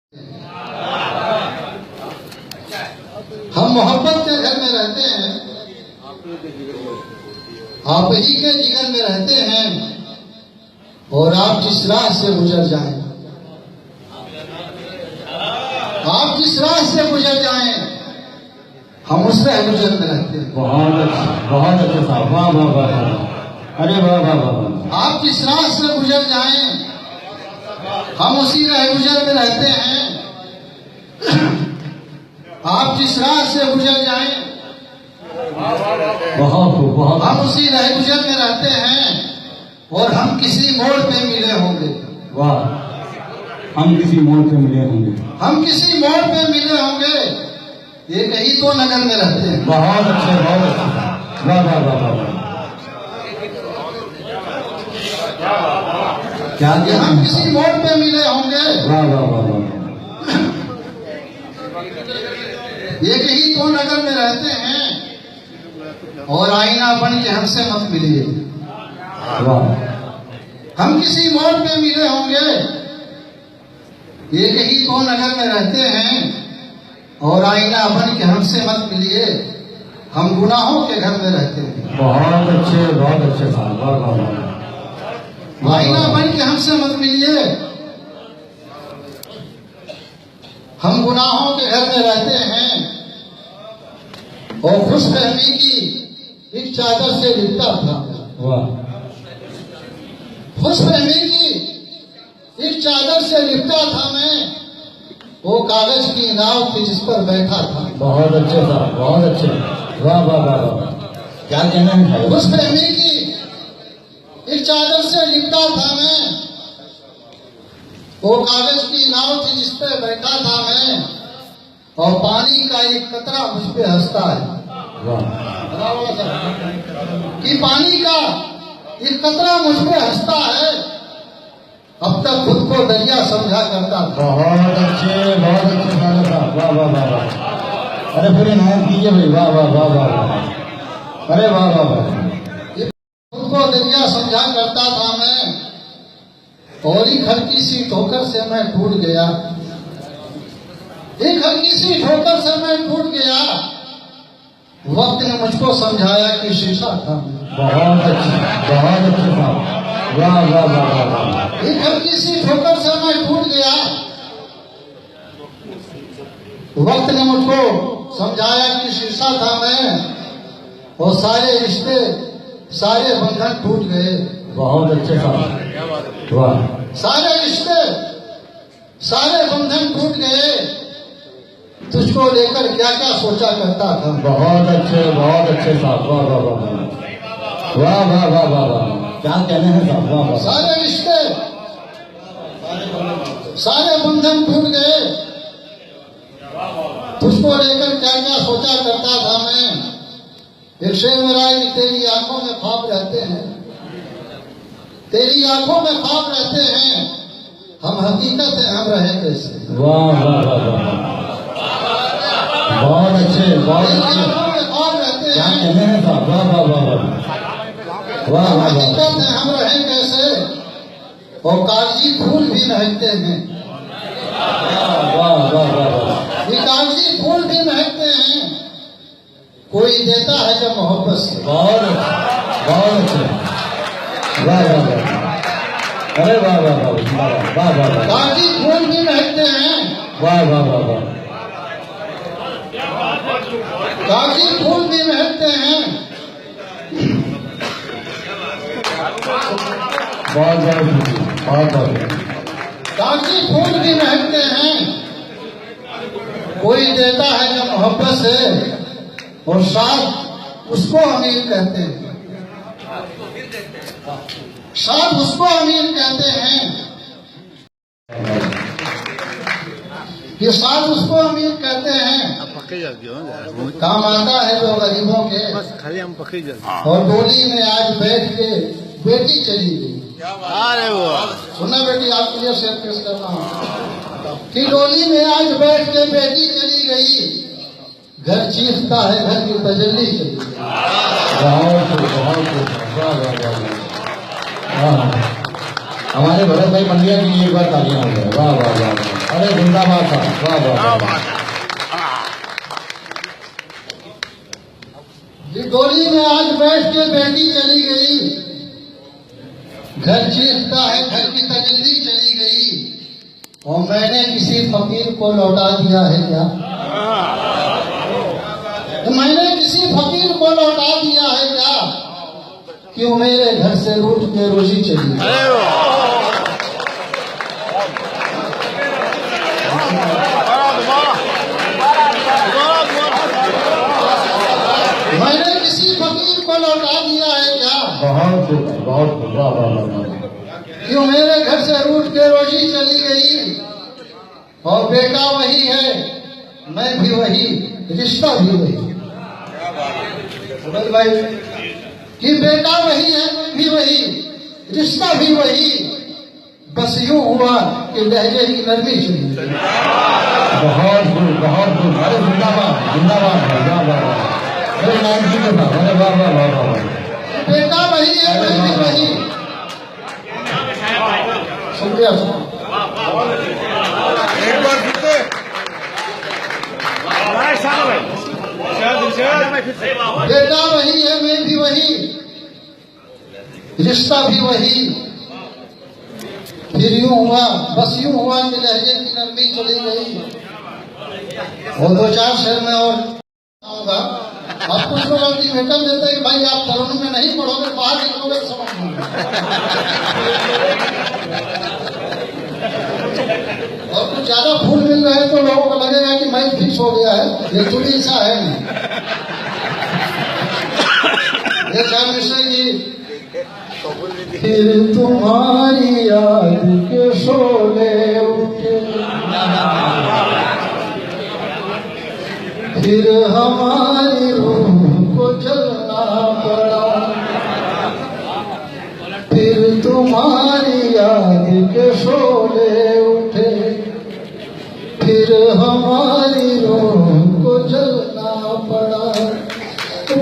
हम मोहब्बत के घर में रहते हैं, आप ही के जिगर में रहते हैं, और आप जिस राह से गुजर जाएं, आप जिस राह से गुजर जाएं, हम उस राह गुजर में रहते हैं। बहुत अच्छे साहब, वाह वाह वाह, अरे वाह वाह वाह। आप जिस राह से गुजर जाएं, हम उसी राह गुजर में रहते हैं। आप जिस राह से गुजर जाएं, बहुत हम उसी राह गुजर में रहते हैं, और हम किसी मोड़ पे मिले होंगे। वाह, हम किसी मोड़ पे मिले होंगे, हम किसी मोड़ पे मिले होंगे, एक ही तो नगर में रहते हैं। बहुत अच्छे, वाह वाह वाह वाह। क्या कि हम किसी मोड़ पे मिले होंगे, वाह वाह वाह वाह। एक ही तो नगर में रहते हैं, और आईना बन के हमसे मत मिलिए। वाह, हम किसी मोड़ पे मिले होंगे, एक ही तो नगर में रहते हैं, और आईना बन के हमसे मत मिलिए। हम गुनाहों के घर में रहते हैं। बहुत अच्छे साहब, वाह वाह वाह। आईना बन के हमसे मत मिलिए। हम गुनाहों के घर में रहते हैं, और खुशफहमी की एक चादर से लिपटा था। वाह, खुशफहमी की एक चादर से लिपटा था मैं, वो कागज की नाव थी जिस पर बैठा था। बहुत अच्छे साहब, बहुत अच्छे, वाह वाह वाह वाह। क्या कहना है? खुशफहमी की एक चादर से लिपटा था मैं, वो कागज की नाव थी जिस पे बैठा था मैं, और पानी का एक कतरा मुझ पे हंसता है। कि पानी का एक कतरा मुझ पे हंसता है, अब तक खुद को दरिया समझा करता था। बहुत अच्छे साहब, वाह वाह वाह वाह। अरे फिर इनाम कीजिए भाई, वाह वाह वाह वाह। अरे वाह वाह वाह। खुद को दरिया समझा करता था मैं, और एक हल्की सी ठोकर से मैं टूट गया। एक हल्की सी ठोकर से मैं टूट गया, वक्त ने मुझको समझाया कि शीशा था। बहुत अच्छे साहब, वाह वाह वाह वाह। एक हल्की सी ठोकर से मैं टूट गया, वक्त ने मुझको समझाया कि शीशा था मैं, और सारे रिश्ते सारे बंधन टूट गए। बहुत अच्छे साहब, वाह। सारे रिश्ते सारे बंधन टूट गए, तुझको लेकर क्या क्या सोचा करता था। बहुत अच्छे साहब, वाह वाह वाह वाह वाह वाह वाह वाह। क्या कहने हैं साहब, वाह वाह। सारे रिश्ते सारे बंधन टूट गए, तुझको लेकर क्या क्या सोचा करता था मैं। एक शेर मेरा तेरी आंखों में ख्वाब रहते हैं, तेरी आंखों में ख्वाब रहते हैं, हम हकीकत है हम रहे कैसे। वाह वाह वाह वाह, बहुत अच्छे आंखों में ख्वाब रहते क्या हैं, कहने हैं साहब, वाह वाह वाह वाह वाह वाह। हकीकत है हम रहे कैसे, और कागजी फूल भी महकते हैं। वाह वाह वाह। ये कागजी फूल भी महकते हैं, कोई देता है जब मोहब्बत से। बहुत अच्छे, वाह वाह वाह। अरे वाह वाह वाह वाह वाह वाह। कागजी फूल भी महकते हैं, वाह वाह वाह वाह। कागजी फूल भी महकते हैं, बहुत कागजी फूल भी महकते हैं, कोई देता है जब मोहब्बत से, और साथ उसको अमीर कहते हैं। साथ उसको अमीर कहते हैं, ये साथ उसको अमीर कहते हैं। काम आता है जो गरीबों के, और डोली में आज बैठ के बेटी चली गई। सुना बेटी, आपके लिए शेयर पेश करता हूँ कि डोली में आज बैठ के बेटी चली गई, घर चीखता है घर की तजल्ली चली गई। हमारे भरत भाई पंड्या की एक बार तालियां हो गए, वाह वाह वाह। अरे जिंदाबाद साहब, वाह वाह। डोली में आज बैठ के बेटी चली गई, घर चीखता है, घर की तजल्ली चली गई, और मैंने किसी फकीर को लौटा दिया है क्या? मैंने किसी फकीर को लौटा दिया है क्या? क्यों मेरे घर से रूठ के रोजी चली गई? मैंने किसी फकीर को लौटा दिया है क्या? बहुत बहुत वाह वाह वाह। क्यों मेरे घर से रूठ के रोजी चली गई? और बेटा वही है, मैं भी वही, रिश्ता भी वही। भाई कि बेटा वही है, मैं भी वही, रिश्ता भी वही, बस यूं हुआ कि लहजे की नरमी चली। बहुत दूर। अरे जिंदाबाद जिंदाबाद, वाह वाह। अरे नाम जी के साथ, अरे वाह वाह वाह वाह। बेटा वही है, मैं भी वही। शुक्रिया। एक बार बेटा वही है, मैं भी वही, रिश्ता भी वही, फिर यूं हुआ, बस यूं हुआ कि लहजे की नरमी चली गई। और 2-4 शहर में और आऊंगा। अब कुछ लोग अल्टीमेटम देते हैं कि भाई आप तरुण में नहीं पढ़ोगे, बाहर निकलोगे तो समझ नहीं। और कुछ ज्यादा फूल मिल रहे हैं तो लोगों को लगेगा कि मैच फिक्स हो गया है, लेकिन ऐसा है नहीं। जी फिर तुम्हारी याद के शोले उठे, फिर हमारी रूह को जलना पड़ा, फिर तुम्हारी याद के शोले उठे, फिर हमारी रूह को जलना पड़ा।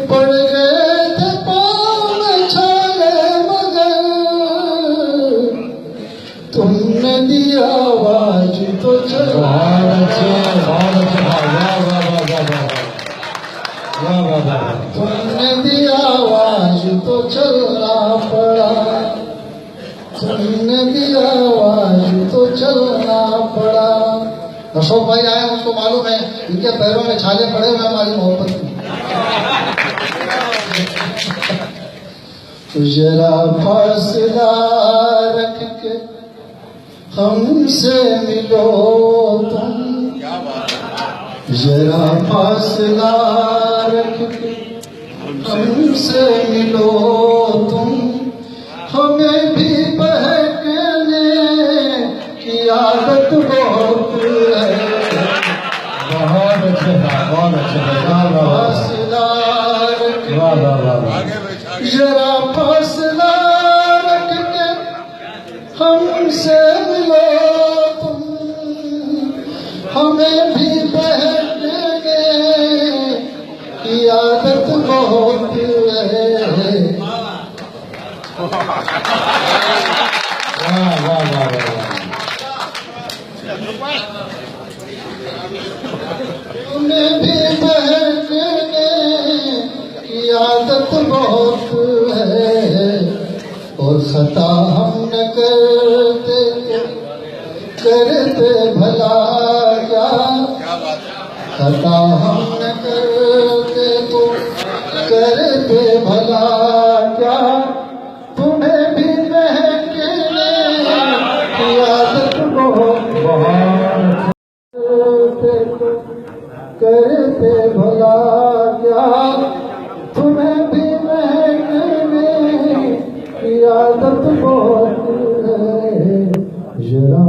पड़ गए थे पाँव में छाले मगर तुमने दिया आवाज तो चला। तुमने दिया आवाज तो चलना पड़ा, तुमने दिया आवाज तो चलना पड़ा। अशोक भाई आए, उसको मालूम है इनके पैरों में छाले पड़े हुए हमारी मोहब्बत में। जरा फासला रख के हमसे मिलो तुम, जरा फासला रख के हमसे मिलो तुम, हमें भी बहकने की आदत बहुत है। बहुत अच्छे फासला रख के, जरा फासला रख के हमसे मिलो तुम, हमें भी बहकने की आदत बहुत है। हमें भी बहकने की आदत बहुत है, और खता हम न करते भला क्या, खता हम न करते तो करते भला क्या, तुम्हें भी बहकने की आदत बहुत करते भला क्या, तुम्हें भी महकने की आदत बहुत है। जरा